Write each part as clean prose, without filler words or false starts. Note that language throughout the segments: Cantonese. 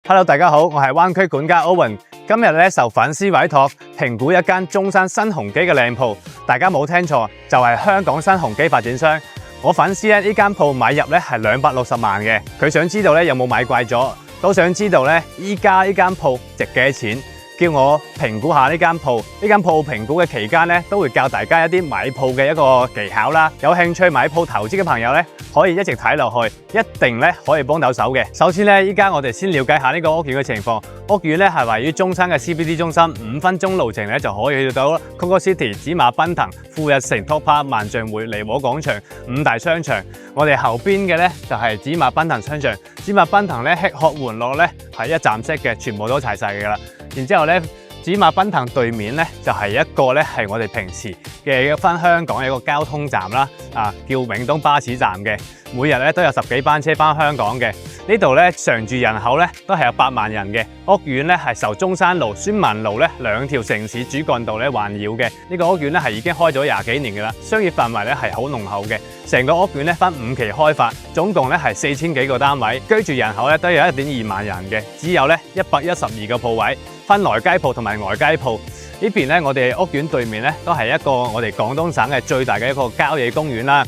Hello， 大家好，我係灣區管家 Owen。今日咧受粉絲委託評估一間中山新鴻基嘅靚鋪，大家冇聽錯，就係香港新鴻基發展商。我粉絲咧呢間鋪買入咧係260萬嘅，佢想知道咧有冇買貴咗，都想知道咧依家呢間鋪值幾多錢，叫我評估下呢間鋪。呢間鋪評估嘅期間咧，都會教大家一啲買鋪嘅一個技巧啦。有興趣買鋪投資嘅朋友咧，可以一直睇落去，一定咧可以幫到手嘅。首先咧，依家我哋先了解下呢個屋苑嘅情況。屋苑咧係位於中山嘅 CBD 中心，5分鐘路程咧就可以去到 Coco City、紫馬檳騰、富日城、Top Park、萬象匯、利和廣場5大商場。我哋後邊嘅咧就係紫馬檳騰商場。紫馬檳騰咧吃喝玩樂咧係一站式嘅，全部都齊晒㗎啦。然之後咧，紫馬檳騰對面咧就係一個咧係我哋平時嘅返香港嘅一個交通站啦，叫永東巴士站嘅，每日咧都有10幾班車返香港嘅。呢度咧常住人口咧都係有8萬人嘅。屋苑咧係受中山路、孫文路咧2條城市主幹道咧環繞嘅。呢個屋苑咧係已經開咗20幾年㗎啦，商業範圍咧係好濃厚嘅。成個屋苑咧分5期開發，總共咧係4000幾個單位，居住人口咧都有1.2萬人嘅，只有咧112個鋪位，分內街鋪同埋外街鋪。呢邊咧我哋屋苑對面咧都係一個我哋廣東省嘅最大嘅一個郊野公園啦。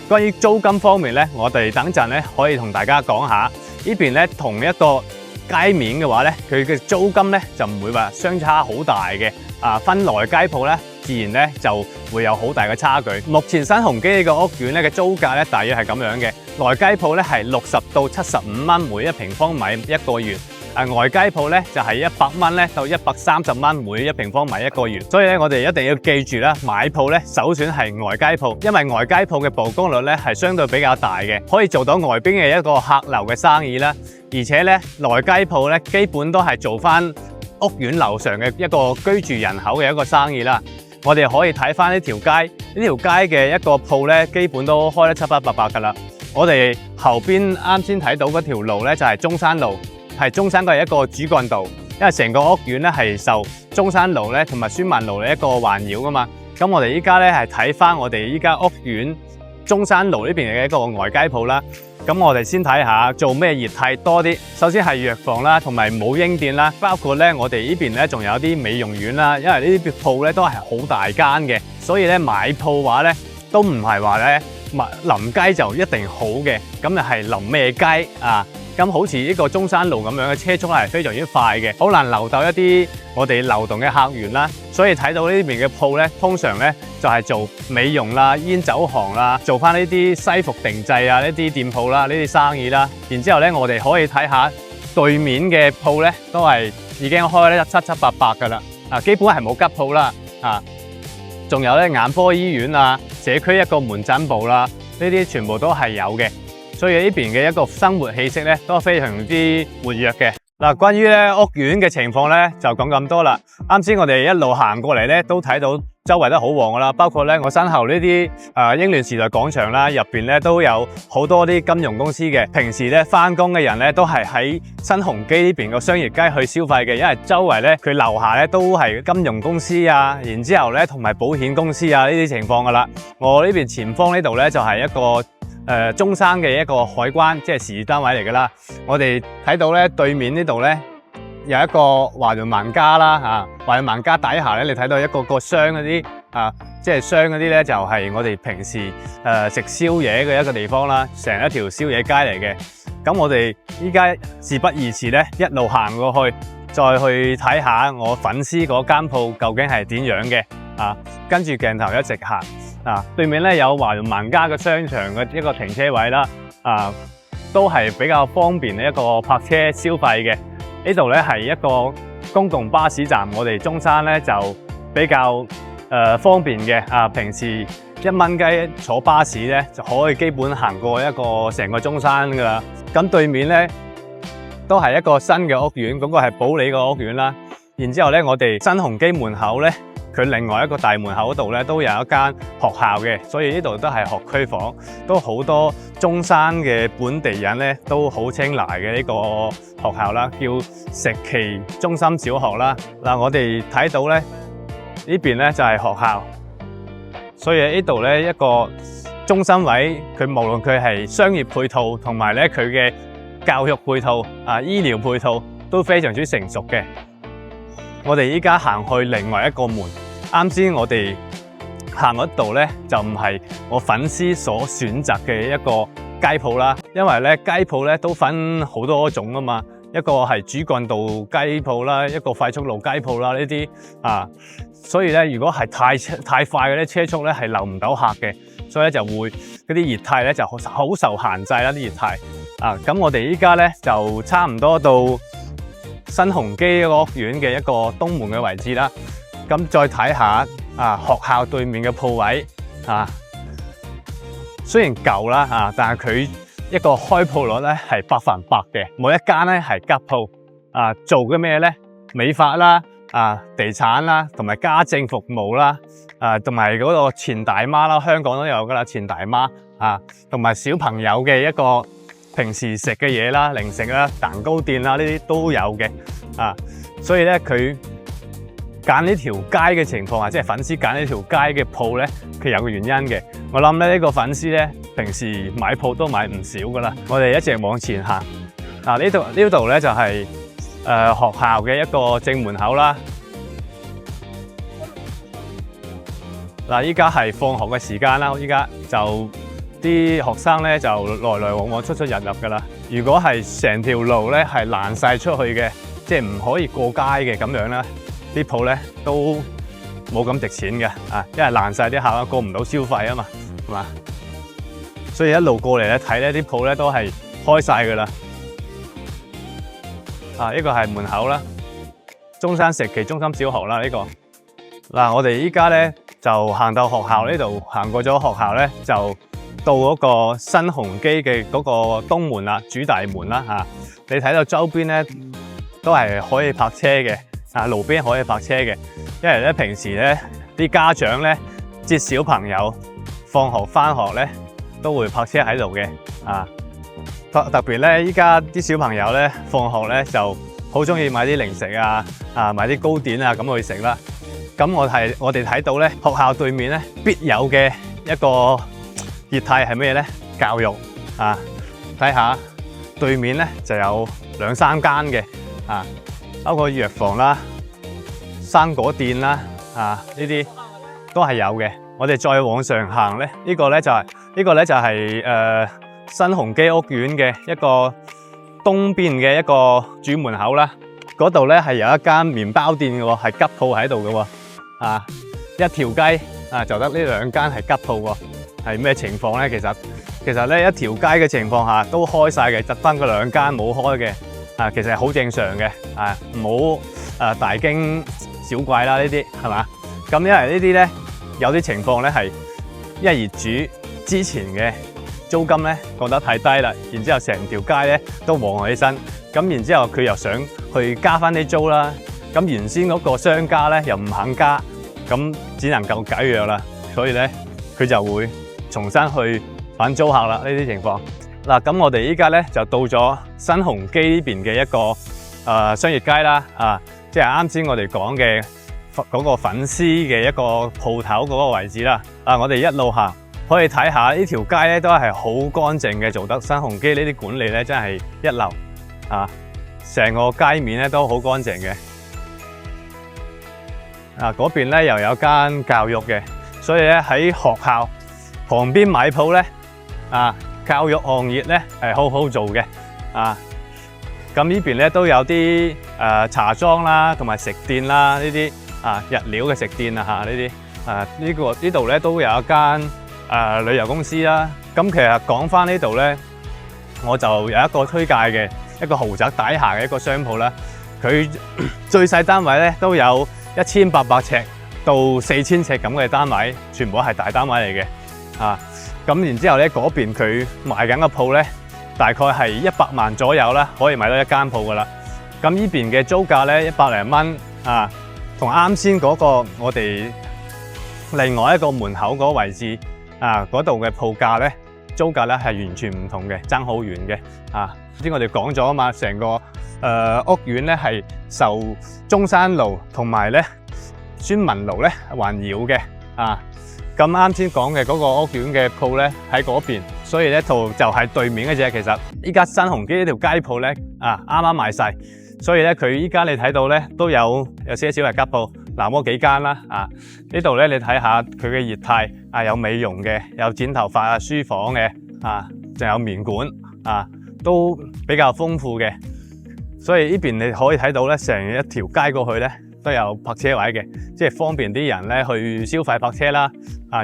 關於租金方面咧，我哋等陣咧可以同大家講下。呢邊咧同一個街面嘅話咧，佢嘅租金咧就唔會話相差好大嘅。分內街鋪咧，自然咧就會有好大嘅差距。目前新鴻基呢個屋苑咧嘅租價咧大約係咁樣嘅，內街鋪咧係60到75蚊每1平方米1個月。外街鋪咧就係100蚊咧到130蚊每1平方米1個月，所以咧我哋一定要記住啦，買鋪咧首選係外街鋪，因為外街鋪嘅曝光率咧係相對比較大嘅，可以做到外邊嘅一個客流嘅生意啦。而且咧內街鋪咧基本都係做翻屋苑樓上嘅一個居住人口嘅一個生意啦。我哋可以睇翻呢條街，呢條街嘅一個鋪咧基本都開得七七八八㗎啦。我哋後邊啱先睇到嗰條路咧就係中山路。係中山嘅一個主幹道，因為成個屋苑咧係受中山路咧同埋孫文路嘅一個環繞噶嘛。咁我哋依家咧係睇翻我哋依家屋苑中山路呢邊嘅一個外街鋪啦。咁我哋先睇下做咩業態多啲。首先係藥房啦，同埋母嬰店啦，包括咧我哋呢邊咧仲有啲美容院啦。因為呢啲鋪咧都係好大間嘅，所以咧買鋪話咧都唔係話咧臨街就一定好嘅，咁就係臨咩街啊？咁好似呢個中山路咁樣嘅車速係非常之快嘅，好難留到一啲我哋流動嘅客源啦。所以睇到呢邊嘅鋪咧，通常咧就係做美容啦、煙酒行啦，做翻呢啲西服定製啊呢啲店鋪啦、呢啲生意啦。然之後咧，我哋可以睇下對面嘅鋪咧，都係已經開得七七八八㗎啦。基本係冇吉鋪啦。仲有咧眼科醫院啊、社區一個門診部啦，呢啲全部都係有嘅。所以呢邊嘅一個生活氣息咧都非常之活躍嘅。關於咧屋苑嘅情況咧就講咁多啦。啱先我哋一路行過嚟咧都睇到周圍都好旺噶啦，包括咧我身後呢啲英聯時代廣場啦，入邊咧都有好多啲金融公司嘅。平時咧翻工嘅人咧都係喺新鴻基呢邊個商業街去消費嘅，因為周圍咧佢樓下咧都係金融公司啊，然之後咧同埋保險公司啊呢啲情況噶啦。我呢邊前方呢度咧就係一個中山嘅一個海關，即係事業單位嚟㗎啦。我哋睇到咧對面呢度咧有一個華潤萬家啦，華潤萬家底下咧你睇到一個商嗰啲即係商嗰啲咧就係我哋平時食宵夜嘅一個地方啦，成一條宵夜街嚟嘅。咁我哋依家事不宜遲咧，一路行過去，再去睇下我粉絲嗰間鋪究竟係點樣嘅。跟住鏡頭一直行。對面咧有華潤萬家嘅商場嘅一個停車位啦，都係比較方便嘅一個泊車消費嘅。呢度咧係一個公共巴士站，我哋中山咧就比較方便嘅。平時1蚊雞坐巴士咧就可以基本行過一個成個中山㗎啦。咁對面咧都係一個新嘅屋苑，嗰個係保利個屋苑啦。然之後咧我哋新鴻基門口咧，佢另外一個大門口嗰度咧都有一間學校嘅，所以呢度都係學區房，都好多中山嘅本地人咧都好青睞嘅呢個學校啦，叫石岐中心小學啦。我哋睇到咧呢邊咧就係學校，所以呢度咧一個中心位，佢無論佢係商業配套同埋咧佢嘅教育配套醫療配套都非常之成熟嘅。我哋依家行去另外一個門，啱先我哋行嗰度咧就唔係我粉絲所選擇嘅一個雞鋪啦，因為咧雞鋪咧都分好多種啊嘛，一個係主幹道雞鋪啦，一個快速路雞鋪啦，呢啲所以咧如果係太快嘅咧車速咧係留唔到客嘅，所以咧就會嗰啲熱態咧就好受限制啦，啲熱態咁我哋依家咧就差唔多到新鴻基屋苑嘅一個東門嘅位置啦，咁再睇下學校對面嘅鋪位雖然舊啦但係佢一個開鋪率咧係100%嘅，每一間咧係吉鋪做嘅咩咧？美髮啦地產啦，同埋家政服務啦同埋嗰個錢大媽啦，香港都有噶啦，錢大媽同埋小朋友嘅一個平時食嘅嘢啦，零食啦，蛋糕店啦，呢啲都有嘅所以咧佢揀呢條街嘅情況即係粉絲揀呢條街嘅鋪咧，佢有個原因嘅。我諗咧呢個粉絲咧平時買鋪都買唔少噶啦。我哋一直往前行呢度咧就係學校嘅一個正門口啦。依家係放學嘅時間啦，依家就啲學生咧就來往往出入入噶啦。如果係成條路咧係攔晒出去嘅，即係唔可以過街嘅咁樣咧，啲鋪咧都冇咁值錢嘅因為攔晒啲客啦，過唔到消費啊嘛，係嘛？所以一路過嚟咧睇咧啲鋪咧都係開晒噶啦。呢個係門口啦，中山石岐中心小學啦呢個。我哋依家咧就行到學校呢度，行過咗學校咧就到嗰個新鴻基嘅嗰個東門啦，主大門啦你睇到周邊咧都係可以泊車嘅，路邊可以泊車嘅，因為咧平時咧啲家長咧接小朋友放學翻學咧都會泊車喺度嘅特別咧依家啲小朋友咧放學咧就好中意買啲零食買啲糕點咁去食啦。咁我哋睇到咧學校對面咧必有嘅一個業態係咩咧？教育睇下對面咧就有2、3間嘅包括藥房啦、生果店啦呢啲都係有嘅。我哋再往上行咧，呢個咧就係新鴻基屋苑嘅一個東邊嘅一個主門口啦。嗰度咧係有一間麵包店嘅喎，係吉鋪喺度嘅喎一條街就得呢2間係吉鋪喎。係咩情況咧？其實咧一條街嘅情況下都開晒嘅，得翻嗰2間冇開嘅其實係好正常嘅唔好大驚小怪啦，呢啲係嘛？咁因為呢啲咧有啲情況咧係因為業主之前嘅租金咧覺得太低啦，然之後成條街咧都旺起身，咁然之後佢又想去加翻啲租啦，咁原先嗰個商家咧又唔肯加，咁只能夠解約啦，所以咧佢就會重新去揾租客啦。呢啲情況咁我哋依家咧就到咗新鴻基呢邊嘅一個商業街啦即係啱先我哋講嘅嗰個粉絲嘅一個鋪頭嗰個位置啦我哋一路行可以睇下呢條街咧都係好乾淨嘅，做得新鴻基呢啲管理咧真係一流成個街面咧都好乾淨嘅嗰邊咧又有間教育嘅，所以咧喺學校旁邊買鋪咧教育行業咧係好好做嘅咁呢邊咧都有啲茶莊啦，同埋食店啦，呢啲日料嘅食店呢啲呢度咧都有一間旅遊公司啦。咁其實講翻呢度咧，我就有一個推介嘅一個豪宅底下嘅一個商鋪啦。佢最細單位咧都有1800尺到4000尺咁嘅單位，全部係大單位嚟嘅咁然之後咧嗰邊佢賣緊個鋪咧，大概係100萬左右啦，可以買到一間鋪噶啦。咁呢邊嘅租價咧100零蚊同啱先嗰個我哋另外一個門口嗰個位置嗰度嘅鋪價咧，租價咧係完全唔同嘅，爭好遠嘅之前我哋講咗啊嘛，成個屋苑咧係受中山路同埋咧孫文路咧環繞嘅咁啱先講嘅嗰個屋苑嘅鋪咧喺嗰邊，所以呢度就係對面嘅啫。其實依家新鴻基呢條街鋪咧啱啱賣晒，所以咧佢依家你睇到咧都有些少係吉鋪，嗱嗰幾間啦呢度咧你睇下佢嘅業態有美容嘅，有剪頭髮書房嘅仲有麵館都比較豐富嘅。所以呢邊你可以睇到咧，成一條街過去咧都有泊車位嘅，即係方便啲人咧去消費泊車啦。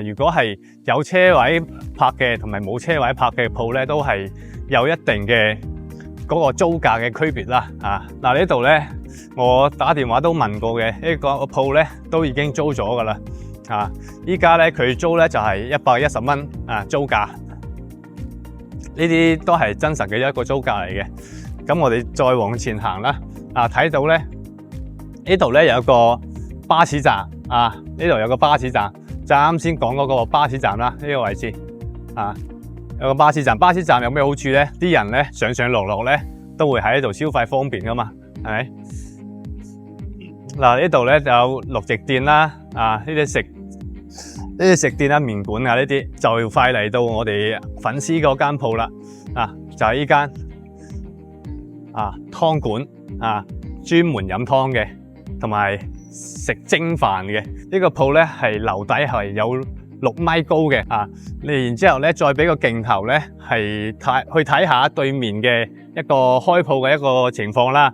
如果係有車位泊嘅同埋冇車位泊嘅鋪咧，都係有一定嘅嗰個租價嘅區別啦。嗱呢度咧，我打電話都問過嘅，呢個鋪咧都已經租咗噶啦。依家咧佢租咧就係110蚊租價，呢啲都係真實嘅一個租價嚟嘅。咁我哋再往前行啦，睇到咧呢度咧有一個巴士站，呢度有個巴士站，就啱先講嗰個巴士站啦，呢個位置有個巴士站。巴士站有咩好處咧？啲人咧上上落落咧都會喺呢度消費方便噶嘛，係咪？嗱呢度咧就有六席店啦，呢啲食店啦、麵館呢啲就快嚟到我哋粉絲嗰間鋪啦，就係呢間湯館專門飲湯嘅，同埋食蒸飯嘅。呢個鋪咧係樓底係有6米高嘅你然之後咧再俾個鏡頭咧係去睇下對面嘅一個開鋪嘅一個情況啦。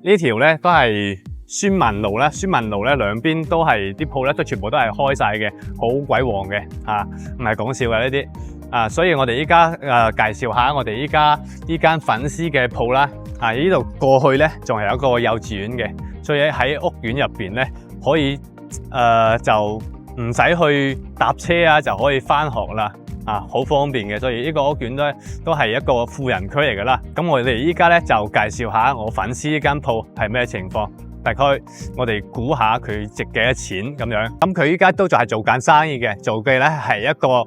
呢條咧都係宣文路啦，宣文路咧兩邊都係啲鋪咧都全部都係開晒嘅，好鬼旺嘅唔係講笑嘅呢啲。所以我哋依家介紹下我哋依家呢間粉絲嘅鋪啦。呢度過去咧仲係有一個幼稚園嘅，所以喺屋苑入邊咧可以就唔使去搭車就可以翻學啦。好方便嘅，所以呢個屋苑咧都係一個富人區嚟噶啦。咁我哋依家咧就介紹下我粉絲呢間鋪係咩情況。大概我哋估下佢值幾多錢咁樣。咁佢依家都仲係做緊生意嘅，做嘅咧係一個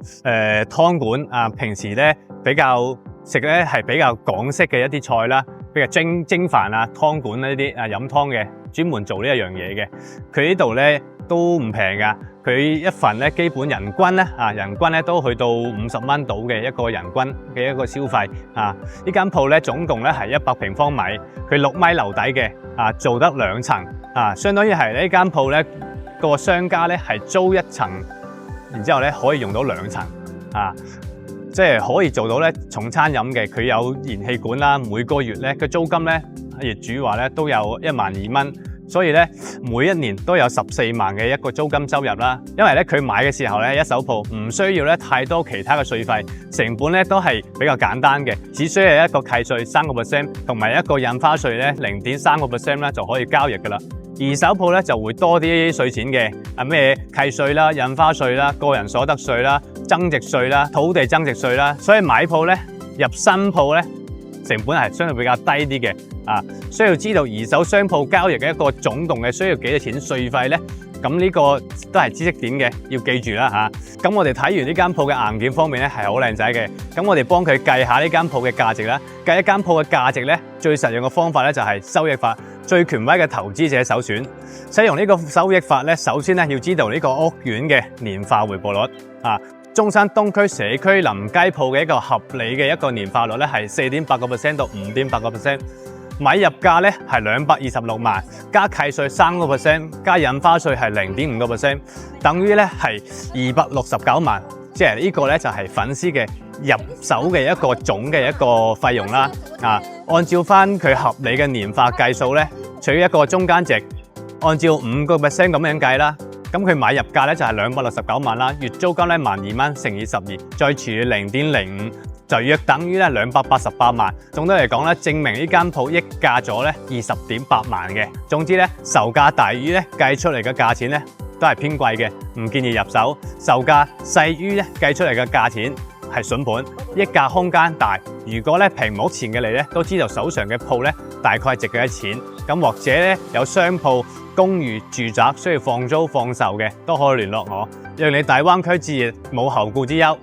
湯館平時咧比較食咧係比較港式嘅一啲菜啦，比如蒸飯湯館呢啲飲湯嘅，專門做呢一樣嘢嘅。佢呢度咧都唔平噶，佢一份咧基本人均咧都去到50蚊到嘅一個人均嘅一個消費。呢間鋪咧總共咧係100平方米，佢6米樓底嘅做得2層相當於係呢間鋪咧個商家咧係租1層，然之後咧可以用到2層即係可以做到咧重餐飲嘅。佢有燃氣管啦，每個月咧個租金咧業主話咧都有12000蚊。所以咧每一年都有14萬嘅一個租金收入啦。因為咧佢買嘅時候咧一手鋪唔需要咧太多其他嘅稅費，成本咧都係比較簡單嘅，只需要一個契稅3%同埋一個印花稅咧0.3%咧就可以交易噶啦。二手鋪咧就會多啲稅錢嘅，咩契稅啦、印花稅啦、個人所得稅啦、增值稅啦、土地增值稅啦。所以買鋪咧入新鋪咧成本係相對比較低啲嘅。需要知道二手商鋪交易嘅一個總共嘅需要幾多錢稅費咧？咁呢個都係知識點嘅，要記住啦咁我哋睇完呢間鋪嘅硬件方面咧係好靚仔嘅，咁我哋幫佢計下呢間鋪嘅價值啦。計一間鋪嘅價值咧，最實用嘅方法咧就係收益法，最權威嘅投資者首選。使用呢個收益法咧，首先咧要知道呢個屋苑嘅年化回報率中山東區社區臨街鋪嘅一個合理嘅一個年化率咧係4.8% 到5.8%。買入價咧係226萬，加契稅3%，加印花稅係0.5%，等於咧係269萬。即係呢個咧就係粉絲嘅入手嘅一個總嘅一個費用啦。按照翻佢合理嘅年化計數咧，取一個中間值，按照5%咁樣計啦。咁佢買入價咧就係269萬啦，月租金咧12000蚊乘以12，再除以0.05。就約等於咧288萬。總的嚟講咧，證明呢間鋪溢價咗咧20.8萬嘅。總之咧，售價大於咧計出嚟嘅價錢咧都係偏貴嘅，唔建議入手。售價細於咧計出嚟嘅價錢係筍盤，溢價空間大。如果咧屏幕前嘅你咧都知道手上嘅鋪咧大概值幾多錢，咁或者咧有商鋪、公寓、住宅需要放租放售嘅，都可以聯絡我，讓你大灣區置業冇後顧之憂。